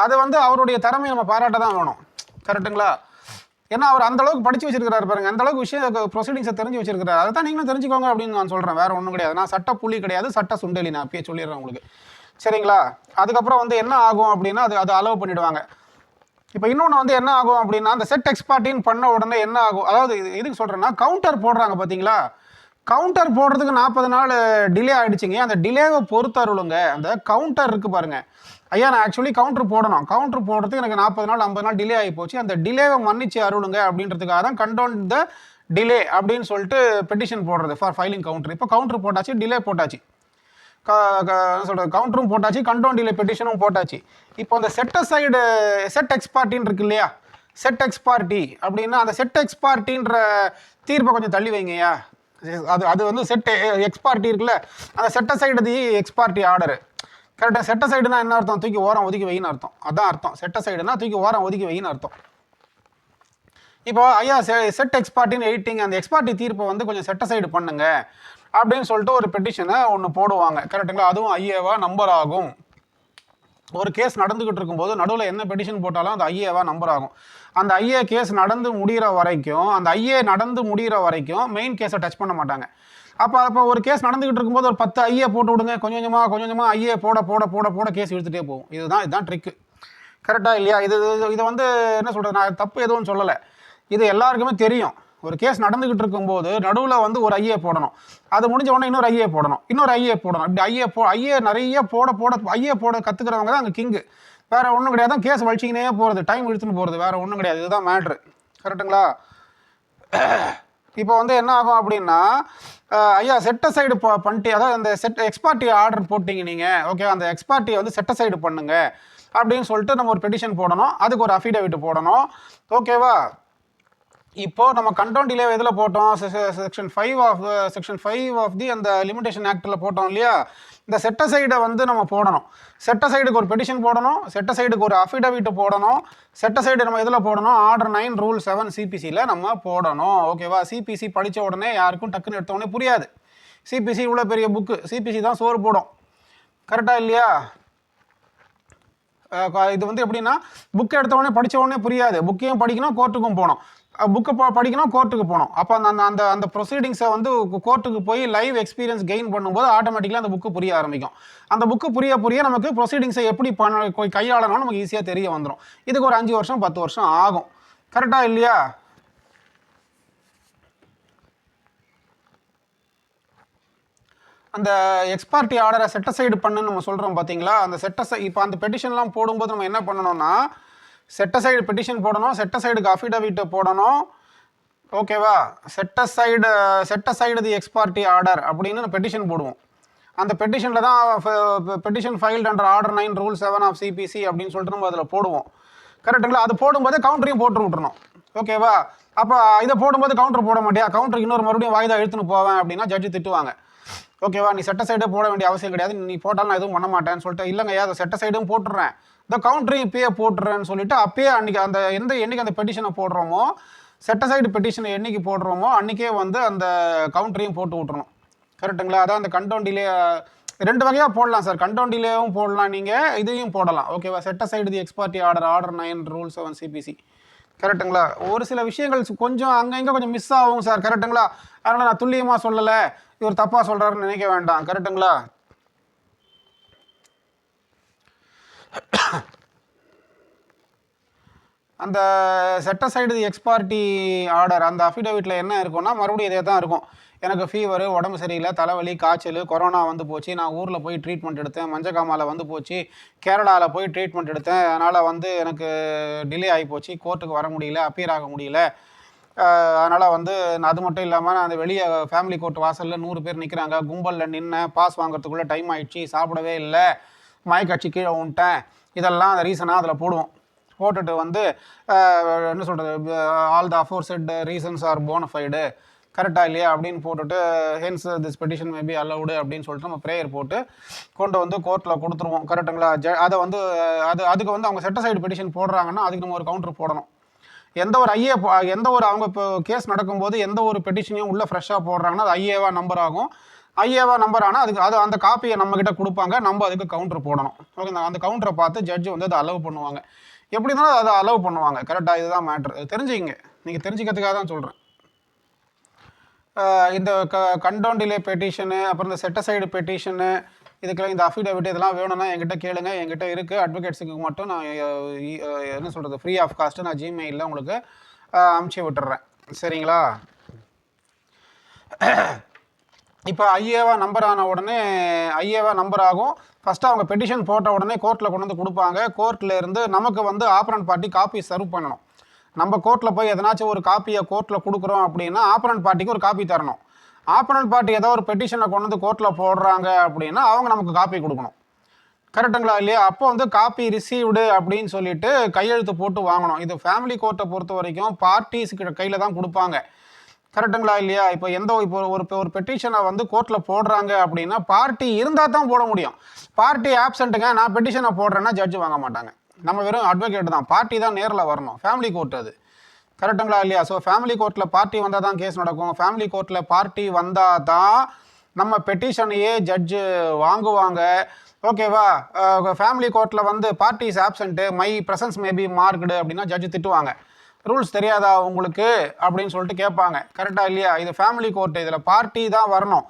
அது வந்து அவருடைய திறமையை நம்ம பாராட்ட தான் வேணும். கரெக்டுங்களா? ஏன்னா அவர் அந்தளவுக்கு படித்து வச்சிருக்கிறாரு பாருங்கள், அந்தளவுக்கு விஷயம் ப்ரொசீடிங்ஸை தெரிஞ்சு வச்சிருக்கிறார். அதை தான் நீங்களும் தெரிஞ்சுக்கோங்க அப்படின்னு நான் சொல்கிறேன், வேறு ஒன்றும் கிடையாது. நான் சட்ட புள்ளி கிடையாது, சட்ட சுண்டலி, நான் அப்பயே சொல்லிடுறேன் உங்களுக்கு. சரிங்களா? அதுக்கப்புறம் வந்து என்ன ஆகும் அப்படின்னா அது அலோவ் பண்ணிவிடுவாங்க. இப்போ இன்னொன்று வந்து என்ன ஆகும் அப்படின்னா அந்த செட் எக்ஸ் பார்ட்டின்னு பண்ண உடனே என்ன ஆகும், அதாவது எதுக்கு சொல்கிறேன்னா கவுண்டர் போடுறாங்க பார்த்தீங்களா, கவுண்டர் போடுறதுக்கு 40 நாள் டிலே ஆகிடுச்சிங்க. அந்த டிலேவை பொறுத்தருளுங்க, அந்த கவுண்டர் இருக்குது பாருங்கள், ஐயா நான் ஆக்சுவலி கவுண்டர் போடணும், கவுண்டர் போடுறதுக்கு எனக்கு 40 நாள் 50 நாள் டிலே ஆகி போச்சு, அந்த டிலேவை மன்னிச்சு அருளுங்க அப்படின்றதுக்காக தான் கண்டோன் த டிலே அப்படின்னு சொல்லிட்டு பெட்டிஷன் போடுறது ஃபார் ஃபைலிங் கவுண்டர். இப்போ கவுண்டர் போட்டாச்சு, டிலே போட்டாச்சு, சொல்கிறது கவுண்டரும் போட்டாச்சு, கண்டோன் டிலே பெட்டிஷனும் போட்டாச்சு. இப்போ அந்த செட் எக்ஸ் பார்ட்டின்னு இருக்கு இல்லையா, செட் எக்ஸ் பார்ட்டி அப்படின்னா அந்த செட் எக்ஸ் பார்ட்டின்ற தீர்ப்பை கொஞ்சம் தள்ளி வைங்கய்யா. அது வந்து செட் எக்ஸ் பார்ட்டி இருக்குல்ல, அந்த செட்டசைடு தி எக்ஸ் பார்ட்டி ஆர்டரு. கரெக்டாக? செட்டசைடுனா என்ன அர்த்தம், தூக்கி ஓரம் ஒதுக்கி வைன்னு அர்த்தம். அதான் அர்த்தம், செட்டசைடுனா தூக்கி ஓரம் ஒதுக்கி வைன்னு அர்த்தம். இப்போ ஐயா செட் எக்ஸ்பார்ட்டின்னு எயிட்டிங் அந்த எக்ஸ்பார்ட்டி தீர்ப்பை வந்து கொஞ்சம் செட்டசைடு பண்ணுங்க அப்படின்னு சொல்லிட்டு ஒரு பெட்டிஷனை ஒன்று போடுவாங்க. கரெக்டுங்களா? அதுவும் ஐஏவா நம்பர் ஆகும். ஒரு கேஸ் நடந்துகிட்டு இருக்கும்போது நடுவில் என்ன பெட்டிஷன் போட்டாலும் அந்த ஐஏவா நம்பர் ஆகும். அந்த ஐஏ கேஸ் நடந்து முடிகிற வரைக்கும் மெயின் கேஸை டச் பண்ண மாட்டாங்க. அப்போ ஒரு கேஸ் நடந்துகிட்டு இருக்கும்போது ஒரு 10 ஐஏ போட்டு விடுங்க, கொஞ்சம் கொஞ்சமாக ஐஏ போட கேஸ் இழுத்துட்டே போகும். இதுதான் ட்ரிக்கு. கரெக்டாக இல்லையா? இதை வந்து என்ன சொல்கிறது, நான் தப்பு எதுவும் சொல்லலை, இது எல்லாருக்குமே தெரியும். ஒரு கேஸ் நடந்துகிட்டு இருக்கும்போது நடுவில் வந்து ஒரு ஐஏ போடணும், அது முடிஞ்ச உடனே இன்னொரு ஐஏ போடணும், இப்படி ஐஏ நிறைய போட கற்றுக்கிறவங்க தான் அங்கே கிங்கு. வேறு ஒன்றும் கிடையாது, தான் கேஸ் வலிச்சிக்கினே போகிறது, டைம் இழுத்துன்னு போகிறது, வேறு ஒன்றும் கிடையாது. இதுதான் மேட்ரு. கரெக்டுங்களா? இப்போ வந்து என்ன ஆகும் அப்படின்னா, ஐயா செட்டசைடு பண்ணிட்டு, அதாவது அந்த எக்ஸ்பார்ட்டி ஆர்டர் போட்டிங்க நீங்கள், ஓகே, அந்த எக்ஸ்பார்ட்டியை வந்து செட்டசைடு பண்ணுங்க அப்படின்னு சொல்லிட்டு நம்ம ஒரு பெட்டிஷன் போடணும், அதுக்கு ஒரு அஃபிடவிட் போடணும். ஓகேவா? இப்போது நம்ம கண்டோன் டிலே எதில் போட்டோம்? செக்ஷன் 5 ஆஃப் தி அந்த லிமிடேஷன் ஆக்டில் போட்டோம் இல்லையா? இந்த செட்டசைடை வந்து நம்ம போடணும். செட்டசைடுக்கு ஒரு பெட்டிஷன் போடணும், செட்டசைடுக்கு ஒரு அஃபிடவிட் போடணும். செட்டசைடு நம்ம எதில் போடணும்? ஆர்டர் 9 ரூல் 7 சிபிசியில் நம்ம போடணும். ஓகேவா? சிபிசி படித்த உடனே யாருக்கும் டக்குன்னு எடுத்த உடனே புரியாது. சிபிசி இவ்வளோ பெரிய புக்கு, சிபிசி தான் சோறு போடும். கரெக்டாக இல்லையா? இது வந்து எப்படின்னா, புக் எடுத்த உடனே படித்த உடனே புரியாது. புக்கையும் படிக்கணும், கோர்ட்டுக்கும் போகணும். புக்கு படிக்கணும், கோர்ட்டுக்கு போகணும். அப்போ அந்த ப்ரொசீடிங்ஸை வந்து கோர்ட்டுக்கு போய் லைவ் எக்ஸ்பீரியன்ஸ் கெயின் பண்ணும்போது ஆட்டோமேட்டிக்கலாக அந்த புக்கு புரிய ஆரம்பிக்கும். அந்த புக்கு புரிய நமக்கு ப்ரொசீடிங்ஸை எப்படி கையாளணும்னு நமக்கு ஈஸியாக தெரிய வந்துடும். இதுக்கு ஒரு 5 வருஷம் 10 வருஷம் ஆகும். கரெக்டாக இல்லையா? அந்த எக்ஸ்பார்ட்டி ஆர்டரை செட்டசைடு பண்ணுன்னு நம்ம சொல்கிறோம் பார்த்தீங்களா? அந்த இப்போ அந்த பெட்டிஷன்லாம் போடும்போது நம்ம என்ன பண்ணணும்னா, செட்டசைடு பெட்டிஷன் போடணும், செட்டசைடுக்கு அஃபிடவிட் போடணும். ஓகேவா? செட்டசைடு தி எக்ஸ்பார்ட்டி ஆர்டர் அப்படின்னு பெட்டிஷன் போடுவோம். அந்த பெட்டிஷனில் தான் petition filed under order 9 rule 7 of CPC அப்படின்னு சொல்லிட்டு நம்ம அதில் போடுவோம். கரெக்டுங்களா? அது போடும்போது கவுண்டரையும் போட்டு விட்டுறணும். ஓகேவா? அப்போ இதை போடும்போது கவுண்டர் போட மாட்டியா, கவுண்டருக்கு இன்னொரு மறுபடியும் வாய்தா எடுத்துன்னு போவேன் அப்படின்னா ஜட்ஜி திட்டுவாங்க. ஓகேவா? நீ செட்டசைடே போட வேண்டிய அவசியம் கிடையாது, நீ போட்டாலும் நான் எதுவும் பண்ண மாட்டேன்னு சொல்லிட்டு, இல்லைங்கய்யா அதை செட்டசைடும் போட்டுடுறேன், இந்த கவுண்டரையும் இப்பயே போட்டுறேன்னு சொல்லிட்டு அப்பயே அன்றைக்கி என்னைக்கு அந்த பெட்டிஷனை போடுறோமோ, செட்டசைடு பெட்டிஷனை என்னைக்கு போடுறோமோ அன்றைக்கே வந்து அந்த கவுண்டரையும் போட்டு விட்டுறணும். கரெக்டுங்களா? அதான் அந்த கண்டோன் டிலே 2 வகையாக போடலாம் சார். கண்டோன் டிலேவும் போடலாம், நீங்கள் இதையும் போடலாம். ஓகேவா? Set aside the ex parte order 9 rule 7 CBC. கரெக்டுங்களா? ஒரு சில விஷயங்கள் கொஞ்சம் அங்கே கொஞ்சம் மிஸ் ஆகும் சார். கரெக்டுங்களா? அதனால் நான் துல்லியமாக சொல்லலை, இவர் தப்பாக சொல்கிறாருன்னு நினைக்க வேண்டாம். கரெக்டுங்களா? அந்த செட்டசைடு தி எக்ஸ்பார்ட்டி ஆர்டர் அந்த அஃபிடவிட்டில் என்ன இருக்கும்னா, மறுபடியும் இதே தான் இருக்கும். எனக்கு ஃபீவரு, உடம்பு சரியில்லை, தலைவலி, காய்ச்சல், கொரோனா வந்து போச்சு, நான் ஊரில் போய் ட்ரீட்மெண்ட் எடுத்தேன், மஞ்சக்காமாவில் வந்து போச்சு, கேரளாவில் போய் ட்ரீட்மெண்ட் எடுத்தேன், அதனால் வந்து எனக்கு டிலே ஆகி போச்சு, கோர்ட்டுக்கு வர முடியல, அப்பீர் ஆக முடியல, அதனால் வந்து அது மட்டும் இல்லாமல் நான் அந்த வெளியே ஃபேமிலி கோர்ட் வாசலில் 100 பேர் நிற்கிறாங்க, கும்பலில் நின்று பாஸ் வாங்குறதுக்குள்ளே டைம் ஆகிடுச்சு, சாப்பிடவே இல்லை, மயக்காட்சி கீழே விட்டேன், இதெல்லாம் அந்த ரீசனாக அதில் போடுவோம். போட்டுட்டு வந்து என்ன சொல்கிறது, all the aforesaid reasons are bona fide, கரெக்டாக இல்லையா அப்படின்னு போட்டுட்டு hence this petition may be allowed அப்படின்னு சொல்லிட்டு நம்ம ப்ரேயர் போட்டு கொண்டு வந்து கோர்ட்டில் கொடுத்துருவோம். கரெக்டுங்களா? அதை வந்து அதுக்கு வந்து அவங்க செட்டசைடு பெட்டிஷன் போடுறாங்கன்னா அதுக்கு நம்ம ஒரு கவுண்டர் போடணும். எந்த ஒரு அவங்க இப்போ கேஸ் நடக்கும்போது எந்த ஒரு பெட்டிஷனையும் உள்ளே ஃப்ரெஷ்ஷாக போடுறாங்கன்னா அது ஐஏவா நம்பர் ஆகும். ஐஏவா நம்பர் ஆனால் அதுக்கு அந்த காப்பியை நம்மக்கிட்ட கொடுப்பாங்க, நம்ம அதுக்கு கவுண்டர் போடணும். ஓகே, அந்த கவுண்டரை பார்த்து ஜட்ஜு வந்து அதை அலோவ் பண்ணுவாங்க. எப்படி இருந்தாலும் அதை அலோவ் பண்ணுவாங்க. கரெக்டாக? இதுதான் மேட்ரு. தெரிஞ்சுக்கிங்க, நீங்கள் தெரிஞ்சுக்கிறதுக்காக தான் சொல்கிறேன். இந்த கண்டோன் டிலே பெட்டிஷனு, அப்புறம் இந்த செட்டசைடு பெட்டிஷனு, இதுக்கெல்லாம் இந்த அஃபிடவிட் இதெல்லாம் வேணும்னா என்கிட்ட கேளுங்க, என்கிட்ட இருக்குது. அட்வொகேட்ஸுக்கு மட்டும் நான் என்ன சொல்கிறது, ஃப்ரீ ஆஃப் காஸ்ட்டு நான் ஜிமெயிலில் உங்களுக்கு அமுச்சு விட்டுறேன். சரிங்களா? இப்போ ஐஏவா நம்பர் ஆன உடனே ஐஏவா நம்பர் ஆகும். ஃபஸ்ட்டு அவங்க பெட்டிஷன் போட்ட உடனே கோர்ட்டில் கொண்டு வந்து கொடுப்பாங்க. கோர்ட்டில் இருந்து நமக்கு வந்து ஆப்பரண்ட் பார்ட்டி காப்பி சர்வ் பண்ணணும். நம்ம கோர்ட்டில் போய் எதனாச்சும் ஒரு காப்பியை கோர்ட்டில் கொடுக்குறோம் அப்படின்னா ஆப்பரண்ட் பார்ட்டிக்கு ஒரு காப்பி தரணும். ஆப்பரண்ட் பார்ட்டி ஏதோ ஒரு பெட்டிஷனை கொண்டு வந்து கோர்ட்டில் போடுறாங்க அப்படின்னா அவங்க நமக்கு காப்பி கொடுக்கணும். கரெக்டுங்களா இல்லையா? அப்போ வந்து காப்பி ரிசீவ்டு அப்படின்னு சொல்லிட்டு கையெழுத்து போட்டு வாங்கணும். இது ஃபேமிலி கோர்ட்டை பொறுத்த வரைக்கும் பார்ட்டிஸுக்கு கையில் தான் கொடுப்பாங்க. கரெக்டுங்களா இல்லையா? இப்போ ஒரு பெட்டிஷனை வந்து கோர்ட்டில் போடுறாங்க அப்படின்னா பார்ட்டி இருந்தால் தான் போட முடியும். பார்ட்டி ஆப்சண்ட்டுங்க, நான் பெட்டிஷனை போடுறேன்னா ஜட்ஜு வாங்க மாட்டாங்க. நம்ம வெறும் அட்வொகேட் தான், பார்ட்டி தான் நேரில் வரணும். ஃபேமிலி கோர்ட் அது. கரெக்டுங்களா இல்லையா? ஸோ ஃபேமிலி கோர்ட்டில் பார்ட்டி வந்தால் தான் கேஸ் நடக்கும். ஃபேமிலி கோர்ட்டில் பார்ட்டி வந்தால் தான் நம்ம பெட்டிஷனையே ஜட்ஜு வாங்குவாங்க. ஓகேவா? ஃபேமிலி கோர்ட்டில் வந்து party is absent, my presence maybe marked அப்படின்னா ஜட்ஜு திட்டுவாங்க. ரூல்ஸ் தெரியாதா உங்களுக்கு அப்படின்னு சொல்லிட்டு கேட்பாங்க. கரெக்டாக இல்லையா? இது ஃபேமிலி கோர்ட்டு, இதில் பார்ட்டி தான் வரணும்.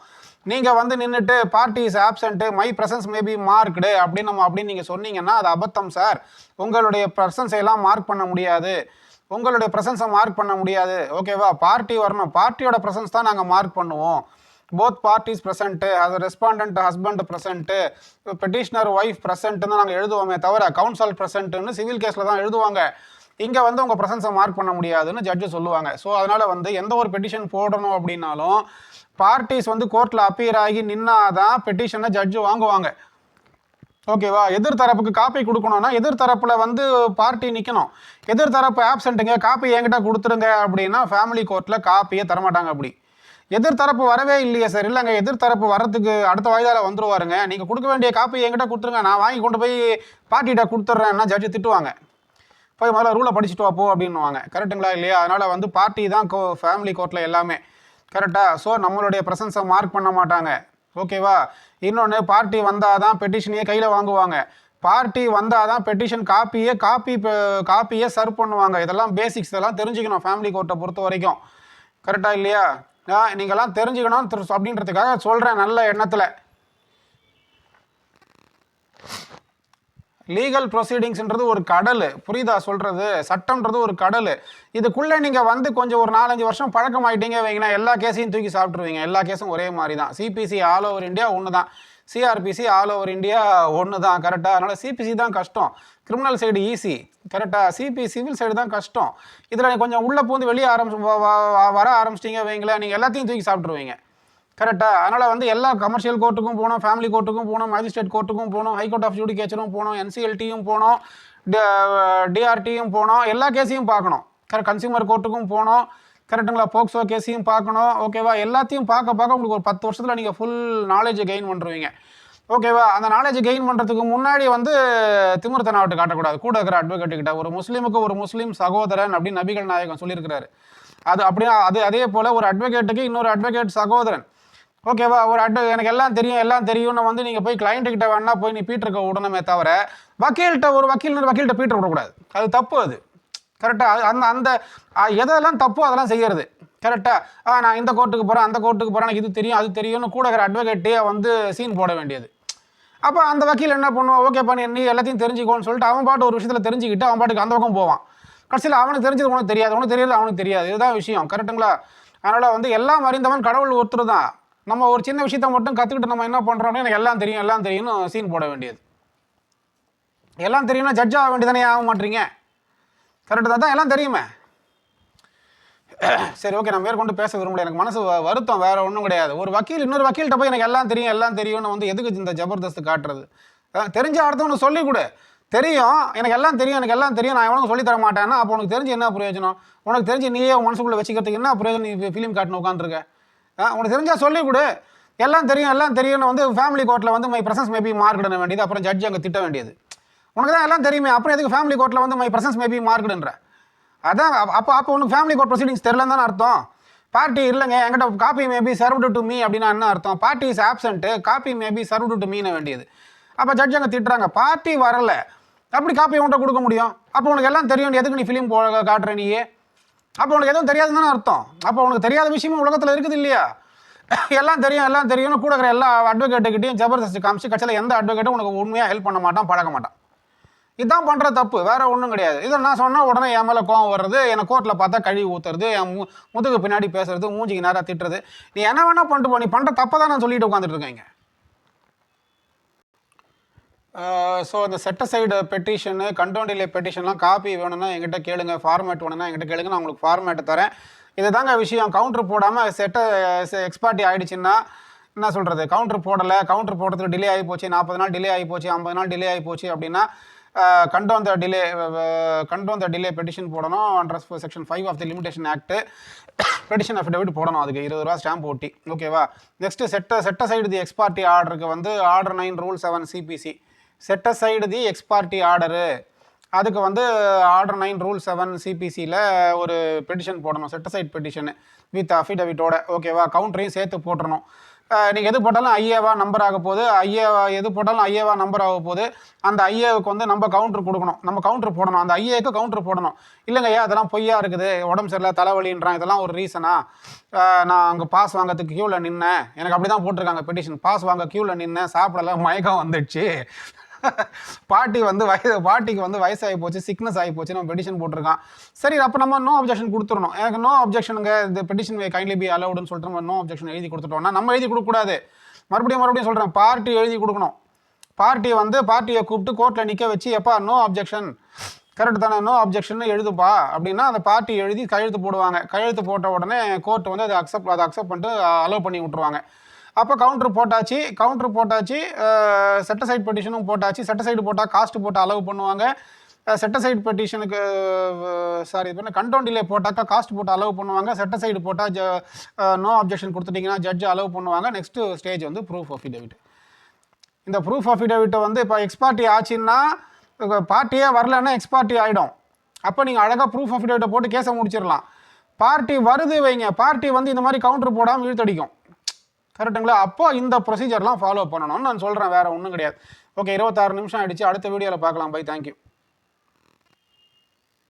நீங்கள் வந்து நின்றுட்டு party is absent, my presence maybe marked அப்படின்னு நீங்கள் சொன்னீங்கன்னா அது அபத்தம் சார். உங்களுடைய ப்ரெசன்ஸை எல்லாம் மார்க் பண்ண முடியாது, உங்களுடைய ப்ரெசன்ஸை மார்க் பண்ண முடியாது. ஓகேவா? பார்ட்டி வரணும், பார்ட்டியோட ப்ரெசன்ஸ் தான் நாங்கள் மார்க் பண்ணுவோம். போத் பார்ட்டிஸ் ப்ரெசென்ட்டு, அது respondent husband present, petitioner wife ப்ரெசென்ட்டுன்னு தான் நாங்கள் எழுதுவோமே தவிர கவுன்சல் ப்ரெசென்ட்டுன்னு சிவில் கேஸில் தான் எழுதுவாங்க. இங்கே வந்து உங்கள் ப்ரெசன்ஸை மார்க் பண்ண முடியாதுன்னு ஜட்ஜு சொல்லுவாங்க. ஸோ அதனால் வந்து எந்த ஒரு பெட்டிஷன் போடணும் அப்படின்னாலும் பார்ட்டிஸ் வந்து கோர்ட்டில் அப்பியர் ஆகி நின்னாதான் பெட்டிஷனை ஜட்ஜு வாங்குவாங்க. ஓகேவா? எதிர்த்தரப்புக்கு காப்பி கொடுக்கணும்னா எதிர்த்தரப்பில் வந்து பார்ட்டி நிற்கணும். எதிர்த்தரப்பு ஆப்சண்ட்டுங்க, காப்பி என்கிட்ட கொடுத்துருங்க அப்படின்னா ஃபேமிலி கோர்ட்டில் காப்பியே தரமாட்டாங்க. அப்படி எதிர்த்தரப்பு வரவே இல்லையே சார், இல்லைங்க எதிர்த்தரப்பு வரத்துக்கு அடுத்த வாய்தால வந்துருவாருங்க, நீங்கள் கொடுக்க வேண்டிய காப்பி என்கிட்ட கொடுத்துருங்க, நான் வாங்கி கொண்டு போய் பார்ட்டிகிட்ட கொடுத்துட்றேன்னா ஜட்ஜு திட்டுவாங்க. போய் முதல்ல ரூலை படிச்சுட்டு வாப்போ அப்படின்னுவாங்க. கரெக்டுங்களா இல்லையா? அதனால் வந்து பார்ட்டி தான் ஃபேமிலி கோர்ட்டில் எல்லாமே. கரெக்டாக? ஸோ நம்மளுடைய ப்ரெசன்ஸை மார்க் பண்ண மாட்டாங்க. ஓகேவா? இன்னொன்று, பார்ட்டி வந்தால் தான் பெட்டிஷனையே கையில் வாங்குவாங்க. பார்ட்டி வந்தால் தான் பெட்டிஷன் காப்பியை சர்வ் பண்ணுவாங்க. இதெல்லாம் பேசிக்ஸ், இதெல்லாம் தெரிஞ்சுக்கணும் ஃபேமிலி கோர்ட்டை பொறுத்த வரைக்கும். கரெக்டாக இல்லையா? நீங்கள்லாம் தெரிஞ்சுக்கணும் அப்படின்றதுக்காக சொல்கிறேன் நல்ல எண்ணத்தில். லீகல் ப்ரொசீடிங்ஸ்ன்றது ஒரு கடல், புரியுதா சொல்கிறது? சட்டம்ன்றது ஒரு கடல். இதுக்குள்ளே நீங்கள் வந்து கொஞ்சம் ஒரு 4-5 வருஷம் பழக்கம் ஆகிட்டீங்க வைங்கன்னா எல்லா கேஸையும் தூக்கி சாப்பிட்ருவீங்க. எல்லா கேஸும் ஒரே மாதிரி தான். சிபிசி ஆல் ஓவர் இந்தியா ஒன்று தான், சிஆர்பிசி ஆல் ஓவர் இந்தியா ஒன்று தான். கரெக்டாக? அதனால் சிபிசி தான் கஷ்டம், கிரிமினல் சைடு ஈஸி. கரெக்டாக? சிவில் சைடு தான் கஷ்டம். இதில் கொஞ்சம் உள்ளே பூந்து வெளியே வர ஆரம்பிச்சிட்டிங்க வைங்களேன், நீங்கள் எல்லாத்தையும் தூக்கி சாப்பிட்ருவீங்க. கரெக்டாக? அதனால் வந்து எல்லா கமர்ஷியல் கோர்ட்டுக்கும் போகணும், ஃபேமிலி கோர்ட்டுக்கும் போகணும், மேஜிஸ்ட்ரேட் கோர்ட்டுக்கும் போகணும், ஹைகோர்ட் ஆஃப் ஜுடிகேச்சரும் போகணும், என்சிஎல்டியும் போகணும், டிஆர்டியும் போகணும், எல்லா கேஸையும் பார்க்கணும். கன்சியூமர் கோர்ட்டுக்கும் போகணும். கரெக்டுங்களா? போக்சோ கேஸையும் பார்க்கணும். ஓகேவா? எல்லாத்தையும் பார்க்க உங்களுக்கு ஒரு 10 வருஷத்தில் நீங்கள் ஃபுல் நாலேஜை கெயின் பண்ணுறீங்க. ஓகேவா? அந்த நாலேஜ் கெயின் பண்ணுறதுக்கு முன்னாடி வந்து திமிர்த்தனம் விட்டு காட்டக்கூடாது. கூட இருக்கிற அட்வொகேட்டுக்கிட்ட ஒரு முஸ்லீமுக்கு ஒரு முஸ்லீம் சகோதரன் அப்படின்னு நபிகள் நாயகம் சொல்லியிருக்கிறாரு. அது அப்படியே அதே போல் ஒரு அட்வொகேட்டுக்கு இன்னொரு அட்வொகேட் சகோதரன். ஓகேவா? ஒரு எனக்கு எல்லாம் தெரியும்னு வந்து நீங்கள் போய் கிளைண்ட்டுக்கிட்ட வேணா போய் நீ பீட்டருக்க விடணுமே தவிர வக்கீல்கிட்ட பீட்டர் விடக்கூடாது. அது தப்பு. அது கரெக்டாக? அந்த எதெல்லாம் தப்போ அதெல்லாம் செய்கிறது. கரெக்டாக? நான் இந்த கோர்ட்டுக்கு போகிறேன், அந்த கோர்ட்டுக்கு போகிறேன், எனக்கு இது தெரியும் அது தெரியும்னு கூட இருக்கிற அட்வொகேட்டே வந்து சீன் போட வேண்டியது. அப்போ அந்த வக்கீல் என்ன பண்ணுவான்? ஓகேப்பா நீ எல்லாத்தையும் தெரிஞ்சுக்கோன்னு சொல்லிட்டு அவன் பாட்டு ஒரு விஷயத்தில் தெரிஞ்சுக்கிட்டு அவன் பாட்டுக்கு அந்த பக்கம் போவான். கடைசியில் அவனுக்கு தெரிஞ்சது உனக்கு தெரியாது, உனக்கு தெரியாது அவனுக்கு தெரியாது. இதுதான் விஷயம். கரெக்டுங்களா? அதனால் வந்து எல்லாம் அறிந்தவன் கடவுள் ஒருத்தர் தான். நம்ம ஒரு சின்ன விஷயத்த மட்டும் கற்றுக்கிட்டு நம்ம என்ன பண்ணுறோம்னா எனக்கு எல்லாம் தெரியும்னு சீன் போட வேண்டியது. எல்லாம் தெரியும்னா ஜட்ஜ் ஆக வேண்டியதானே, ஆக மாட்டீங்க. கரெக்டு தான்? எல்லாம் தெரியுமே. சரி, ஓகே, நான் மேற்கொண்டு பேச விரும்பல. எனக்கு மனசு வருத்தம், வேறு ஒன்றும் கிடையாது. ஒரு வக்கீல் இன்னொரு வக்கீல்கிட்ட போய் எனக்கு எல்லாம் தெரியும்னு வந்து எதுக்கு இந்த ஜபர்தஸ்து காட்டுறது? தெரிஞ்ச அடுத்தவனுக்கு சொல்லிக் கொடு. தெரியும், எனக்கு எல்லாம் தெரியும், நான் எவனுக்கு சொல்லித்தர மாட்டேன்னா அப்போ உனக்கு தெரிஞ்சு என்ன பிரயோஜனம்? உனக்கு தெரிஞ்சு நீயே மனசுக்குள்ளே வச்சுக்கிறதுக்கு என்ன பிரயோஜனம்? நீ ஃபிலிம் காட்டின உட்காந்துருக்க. உனக்கு தெரிஞ்சால் சொல்லிக் கொடு. எல்லாம் தெரியும்னு வந்து ஃபேமிலி கோர்ட்டில் வந்து மை ப்ரெசன்ஸ் மேபி மார்க்டுன வேண்டியது, அப்புறம் ஜட்ஜ் அங்கே திட்ட வேண்டியது. உனக்கு தான் எல்லாம் தெரியுமே, அப்புறம் எதுக்கு ஃபேமிலி கோர்ட்டில் வந்து மை ப்ரெசன்ஸ் மேபி மார்க்டுன்ற? அதான் அப்போ உனக்கு ஃபேமிலி கோர்ட் ப்ரொசீடிங்ஸ் தெரியலன்னு தானே அர்த்தம். பார்ட்டி இல்லைங்க என்கிட்ட copy may be served to me அப்படின்னா என்ன அர்த்தம்? Party is absent, copy may be served to மீன வேண்டியது. அப்போ ஜட்ஜ் அங்கே திட்டுறாங்க, பார்ட்டி வரல, அப்படி காப்பி உன்கிட்ட கொடுக்க முடியும்? அப்போ உனக்கு எல்லாம் தெரியும், எதுக்கு நீ ஃபிலிம் காட்டுற நீயே? அப்போ உனக்கு எதுவும் தெரியாதுன்னு தானே அர்த்தம். அப்போ உனக்கு தெரியாத விஷயமும் உலகத்தில் இருக்குது இல்லையா? எல்லாம் தெரியும்னு கூட இருக்கிற எல்லா அட்வொகேட்டுக்கிட்டையும் ஜபர்தஸ்தி காமிச்சு கட்சியில் எந்த அட்வொகேட்டும் உனக்கு உண்மையாக ஹெல்ப் பண்ண மாட்டான், பழக மாட்டான். இதுதான் பண்ணுற தப்பு, வேறு ஒன்றும் கிடையாது. இதை நான் சொன்னால் உடனே என் மேலே கோவம் வர்றது, என்னை கோர்ட்டில் பார்த்தா கழுவி ஊற்றுறது, என் முதுகு பின்னாடி பேசுறது, மூஞ்சிக்கு நேராக திட்டுறது. நீ என்ன வேணால் பண்ணிட்டு போ, நீ பண்ணுற தப்பை தான் நான் சொல்லிட்டு உட்காந்துட்டு இருக்கேங்க. ஸோ இந்த செட்டசைடு பெட்டிஷனு, கண்டோன் டிலே பெட்டிஷன்லாம் காப்பி வேணும்னா என்கிட்ட கேளுங்க, ஃபார்மேட் வேணும்னா என்கிட்ட கேளுங்க, நான் உங்களுக்கு ஃபார்மேட்டை தரேன். இது தாங்க விஷயம். கவுண்ட்ரு போடாமல் எக்ஸ்பார்ட்டி ஆகிடுச்சுன்னா என்ன சொல்கிறது? கவுண்ட்ரு போடுறதுக்கு டிலே ஆகி போச்சு, 40 நாள் டிலே ஆகி போச்சு, 50 நாள் டிலே ஆகி போச்சு அப்படின்னா கண்டோன் த டிலே பெட்டிஷன் போடணும். Under section 5 of the limitation act petition affidavit போடணும். அதுக்கு 20 ரூபா ஸ்டாம்ப் ஓட்டி. ஓகேவா? நெக்ஸ்ட்டு செட்டசைடு தி எக்ஸ்பார்ட்டி ஆர்டருக்கு வந்து order 9 rule 7 CBC. செட்டசைடு the ex parte order அதுக்கு வந்து ஆர்டர் 9 ரூல் 7 சிபிசியில் ஒரு பெட்டிஷன் போடணும், செட்டசைட் பெட்டிஷனு வித் அஃபிடவிட்டோட, ஓகேவா? கவுண்டரையும் சேர்த்து போட்டுறணும். நீங்கள் எது போட்டாலும் ஐஏவா நம்பர் ஆக போகுது, ஐஏவா எது போட்டாலும் ஐஏவா நம்பர் ஆக போகுது. அந்த ஐஏவுக்கு வந்து நம்ம கவுண்டர் கொடுக்கணும், நம்ம கவுண்டர் போடணும், அந்த ஐஏக்கு கவுண்டர் போடணும். இல்லைங்க ஐயா அதெல்லாம் பொய்யா இருக்குது, உடம்பு சரியில்லை தலைவலின்றான், இதெல்லாம் ஒரு ரீசனா? நான் அங்கே பாஸ் வாங்கிறதுக்கு க்யூவில் நின்னேன், எனக்கு அப்படி தான் போட்டிருக்காங்க பெட்டிஷன், பாஸ் வாங்க க்யூவில் நின்னேன், சாப்பிடல, மயக்கம் வந்துடுச்சு, பாட்டிக்கு வந்து வயசாகி போச்சு, சிக்னஸ் ஆகி போச்சு, நம்ம பெட்டிஷன் போட்டிருக்கான். சரி அப்போ நம்ம நோ அப்ஜெக்ஷன் கொடுத்துடணும். எனக்கு நோ அப்ஜெக்ஷனுங்க, இந்த பெட்டிஷன் கைண்ட்லி பி அலவுடுன்னு சொல்லிட்டு நம்ம நோ அப்ஜெக்ஷன் எழுதி கொடுத்துட்டோம்னா, நம்ம எழுதி கொடுக்கக்கூடாது, மறுபடியும் சொல்கிறேன், பார்ட்டி எழுதி கொடுக்கணும். பார்ட்டியை கூப்பிட்டு கோர்ட்டில் நிற்க வச்சு, எப்பா நோ அப்ஜெக்ஷன், கரெக்ட் தானே, நோ அப்ஜெக்ஷன் எழுதுப்பா அப்படின்னா அந்த பார்ட்டி எழுதி கையெழுத்து போடுவாங்க. கையெழுத்து போட்ட உடனே கோர்ட் வந்து அதை அக்செப்ட் பண்ணிட்டு அலோவ் பண்ணி விட்ருவாங்க. அப்போ கவுண்டர் போட்டாச்சு, செட்டசைட் பெட்டிஷனும் போட்டாச்சு. செட்டசைடு போட்டால் காஸ்ட் போட்டு அலோவ் பண்ணுவாங்க. செட்டசைட் பெட்டிஷனுக்கு கண்டோன் டிலே போட்டாக்கா காஸ்ட் போட்டு அலோவ் பண்ணுவாங்க. செட்டசைடு போட்டால் நோ அப்ஜெக்ஷன் கொடுத்துட்டிங்கன்னா ஜட்ஜ் அலோவ் பண்ணுவாங்க. நெக்ஸ்ட்டு ஸ்டேஜ் வந்து ப்ரூஃப் அஃபிடவிட். இந்த ப்ரூஃப் அஃபிடவிட்டை வந்து இப்போ எக்ஸ்பார்ட்டி ஆச்சுன்னா, பார்ட்டியே வரலன்னா எக்ஸ்பார்ட்டி ஆகிடும். அப்போ நீங்கள் அழகாக ப்ரூஃப் அஃபிடவிட்டை போட்டு கேஸை முடிச்சிடலாம். பார்ட்டி வருது வைங்க, பார்ட்டி வந்து இந்த மாதிரி கவுண்டர் போடாமல் இழுத்தடிக்கும், கரெக்டுங்களா? அப்போ இந்த ப்ரொசீஜர்லாம் ஃபாலோ பண்ணணும்னு நான் சொல்கிறேன், வேறு ஒன்றும் கிடையாது. ஓகே, 26 நிமிஷம் ஆகிடுச்சு, அடுத்த வீடியோவில் பார்க்கலாம். Bye, thank you.